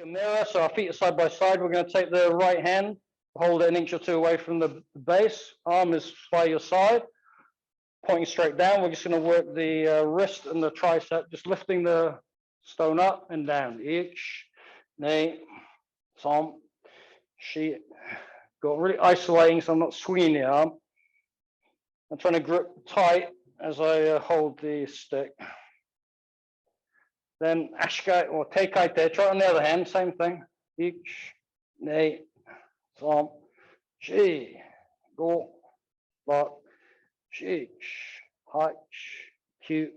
a mirror, so our feet are side by side. We're going to take the right hand, hold it an inch or two away from the base. Arm is by your side, pointing straight down. We're just going to work the wrist and the tricep, just lifting the stone up and down. Ich, nee, som, she. Got really isolating, so I'm not swinging the arm. I'm trying to grip tight as I hold the stick. Then ashkai or tekai te. Try it on the other hand, same thing. Ich, nee, som, she, go, lock, shich, hutch, cute.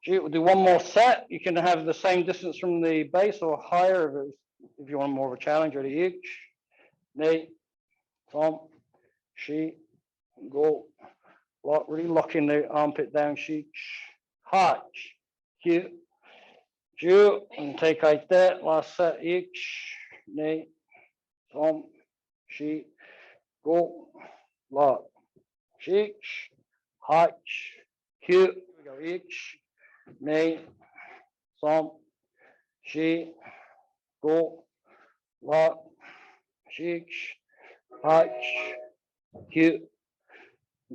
We'll do one more set. You can have the same distance from the base or higher if you want more of a challenge. Ready? Ich, nee, som, she, go, lock. Really locking the armpit down. Shich, hutch, cute. Ju, and take like that. Last set. Ich, nee, som, she, go, lock. Shich, hutch, cute. Here we go. Ich, nee, som, she, go, lock. Shich, hutch, cute.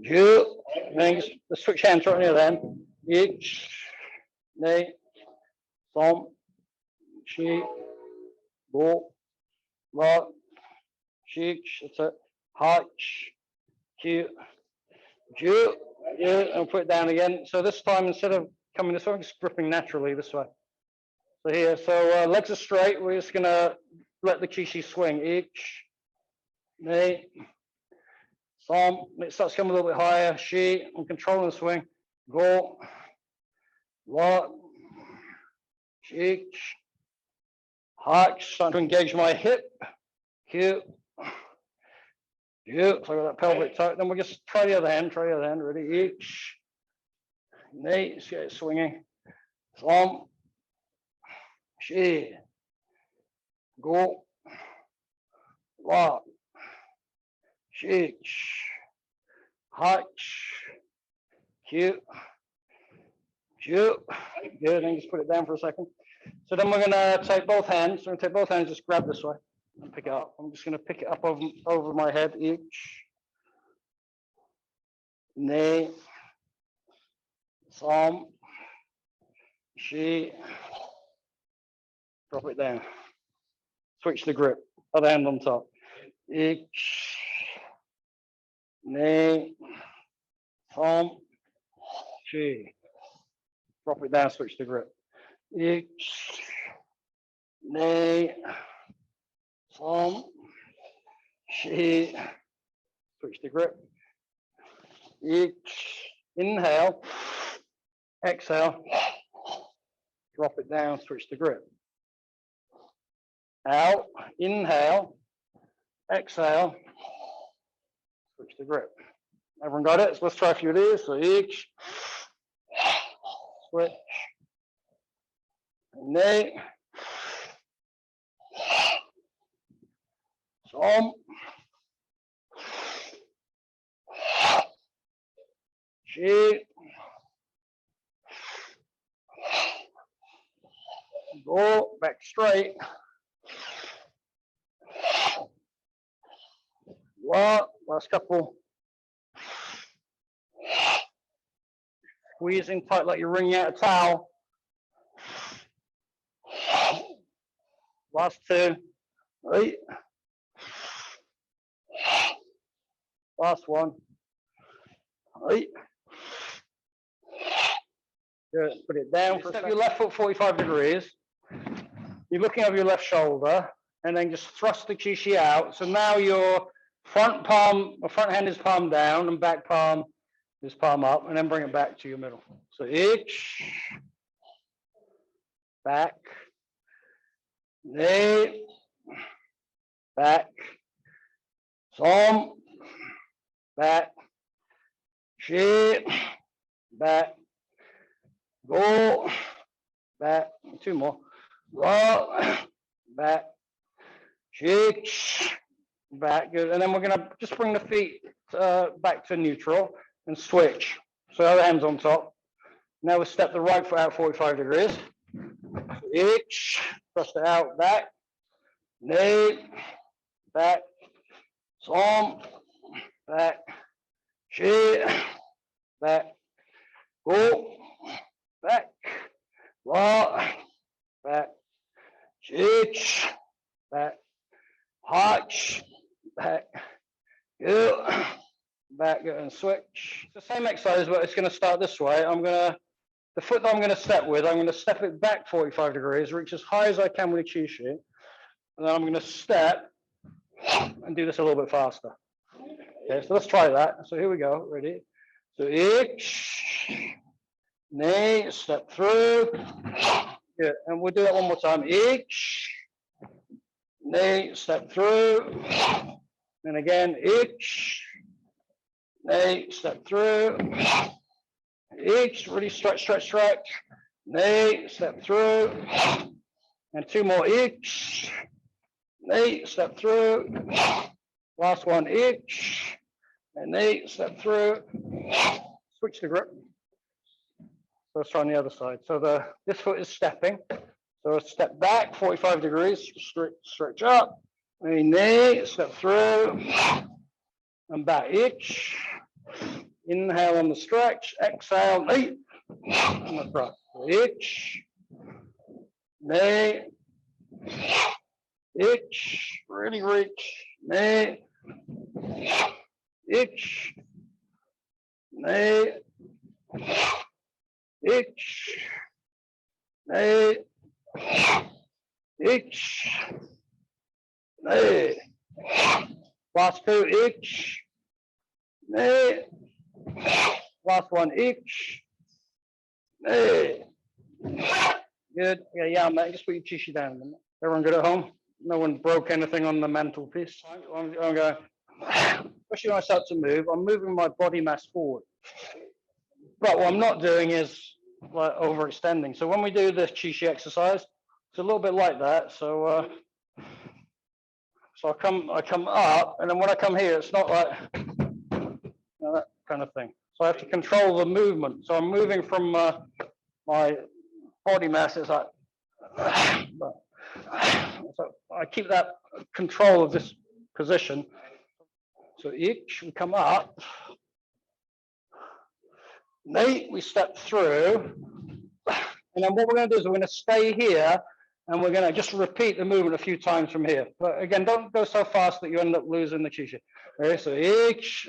Ju. Then just switch hands right near them. Ich, nee, som, she, go, lock. Shich, that's it. Hutch, cute. Ju. Yeah, and put it down again. So this time, instead of coming this way, I'm just gripping naturally this way. So here, so legs are straight. We're just gonna let the Chishi swing. Ich, nee, som. It starts coming a little bit higher. She, I'm controlling the swing. Go, lock, shich, hutch. Starting to engage my hip. Cute. Yeah, so I got that pelvic tuck. Then we'll just try the other hand. Try the other hand. Ready? Ich, nee, let's get it swinging. Som, she, go, lock, shich, hutch, cute, cute. Good. And just put it down for a second. So then we're gonna take both hands. We're gonna take both hands. Just grab this way. And pick it up. I'm just going to pick it up over my head. Ich, nee, som, she. Drop it down. Switch the grip. Other hand on top. Ich, nee, som, she. Drop it down. Switch the grip. Ich, nee, som, she. Switch the grip. Ich, inhale, exhale, drop it down, switch the grip. Out, inhale, exhale, switch the grip. Everyone got it? So let's try a few of these. So ich, switch, nee, som, she, go back straight, lock, last couple, squeezing tight like you're wringing out a towel, last two, right, last one, right. Good. Put it down. Step your left foot 45 degrees. You're looking over your left shoulder, and then just thrust the Chishi out. So now your front hand is palm down, and back palm is palm up, and then bring it back to your middle. So ich, back, nee, back, som, back, she, back, go, back, two more, rock, back, shich, back, good. And then we're gonna just bring the feet back to neutral and switch. So other hand's on top. Now we'll step the right foot out 45 degrees. Itch, thrust it out, back, knee, back, arm, back, chi, back, go, back, la, back, chich, back, hotch, back, go, back, go and switch. It's the same exercise, but it's going to start this way. The foot that I'm going to step with, I'm going to step it back 45 degrees, reach as high as I can with the Chishi, and then I'm going to step and do this a little bit faster. Okay, so let's try that. So here we go. Ready? So ich, knee, step through. Good. And we'll do that one more time. Ich, knee, step through. And again, ich, knee, step through. Ich, really stretch, stretch, stretch. Knee, step through. And two more. Ich, knee, step through. Last one. Ich, and knee, step through. Switch the grip. So let's try on the other side. So this foot is stepping. So step back 45 degrees, stretch up. Knee, step through, and back. Ich. Inhale on the stretch, exhale, knee, on the front. Ich, knee, ich, really reach, knee, ich, knee, ich, knee, ich, knee. Last two, ich, knee. Last one, ich, knee. Good. Yeah, mate. Just put your Chishi down a minute. Everyone good at home? No one broke anything on the mantelpiece. I'm going, especially when I start to move, I'm moving my body mass forward. But what I'm not doing is like overextending. So when we do this Chishi exercise, it's a little bit like that. So I come up, and then when I come here, it's not like that kind of thing. So I have to control the movement. So I'm moving from my body mass is like, so I keep that control of this position. So each we come up, knee, we step through, and then what we're going to do is we're going to stay here, and we're going to just repeat the movement a few times from here. But again, don't go so fast that you end up losing the Chishi. Okay, so each,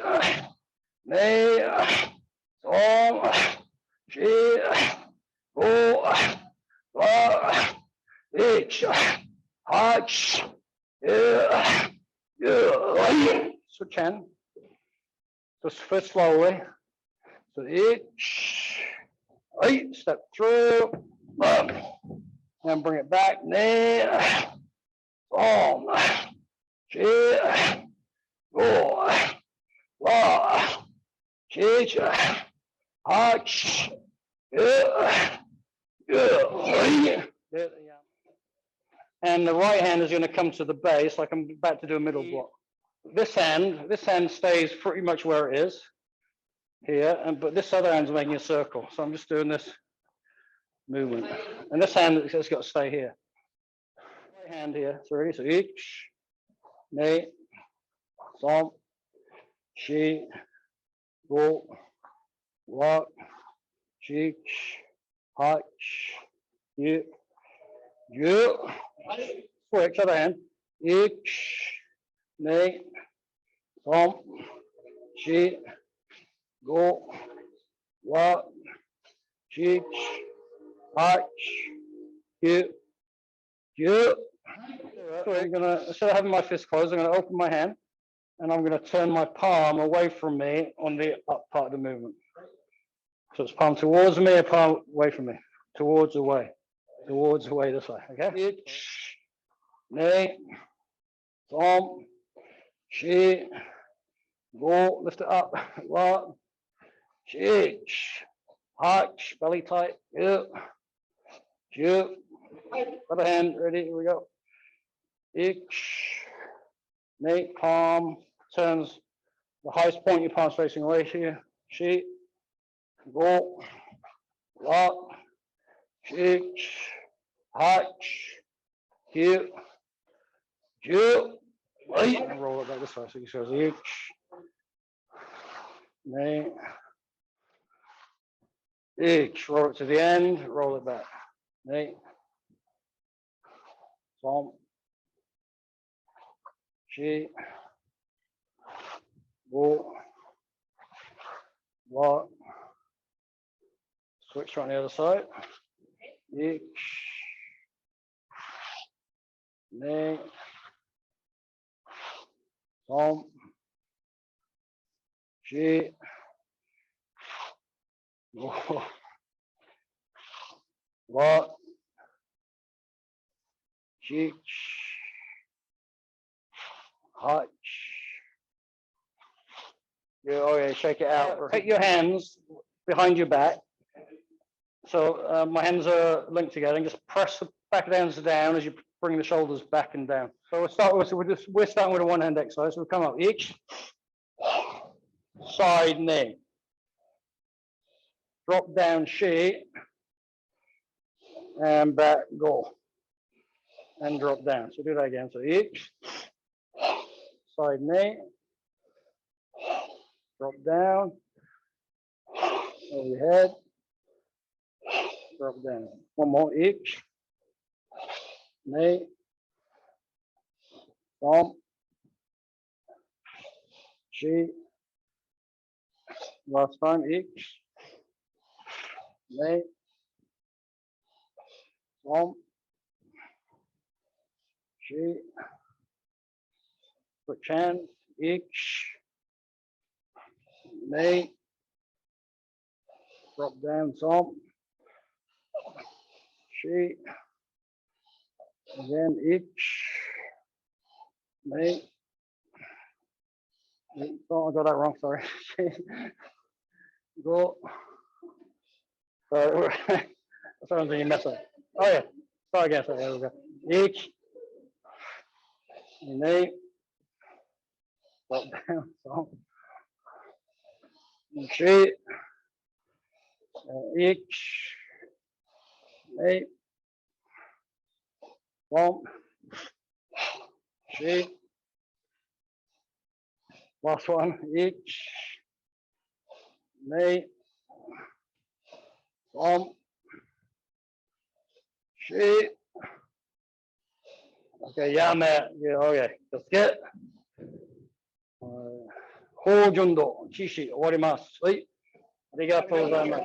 knee, arm, chi, go, ich, hotch, switch hand. Just first slowly. So ich, step through, and bring it back. Knee, arm, chi, go, chi, hotch, and the right hand is going to come to the base, like I'm about to do a middle block. This hand stays pretty much where it is here, but this other hand's making a circle. So I'm just doing this movement, and this hand has got to stay here. Right hand here, so ready? So each, knee, arm, chi, go, walk, cheek, hotch, you, switch other hand, each, knee, arm, chi, go, walk, cheek, hotch, you. So I'm gonna, instead of having my fist closed, I'm gonna open my hand, and I'm gonna turn my palm away from me on the up part of the movement. So it's palm towards me, a palm away from me, towards, away this way, okay? Ich, knee, arm, chi, go, lift it up, walk, chich, hotch, belly tight, you, other hand, ready, here we go. Ich, knee, palm, turns the highest point, your palm's facing away here, chi, go, walk, chich, hotch, you, 10. Right. And roll it back this way. So you goes each. Nay. Each. Roll it to the end. Roll it back. Nay. Som. Chi. Go. What? Switch on the other side. Each. Nay. Som. Chi. Go. What? Cheech. Hutch. Oh yeah, shake it out. Take your hands behind your back. So my hands are linked together, and just press the back of the hands down as you bring the shoulders back and down. So we're starting with a one hand exercise. So we'll come up each side knee, drop down she, and back go, and drop down. So do that again. So each side knee, drop down, over your head, drop down. One more each. Knee, thumb, chi. Last time each. Knee, thumb, chi. Switch hands each. Knee, drop down some. Chi. Again each. Knee. Oh, I got that wrong, sorry. Go. Sorry, that's what I'm thinking, mess up. Oh yeah, start again, sorry, there we go. Each. Knee. Drop down some. Chi. Each. Knee. One. Chi. Last one, each. Knee. One. Chi. Okay, yeah, Matt. Yeah, okay. Let's get. Chishi, 終わります。はい。ありがとうございます。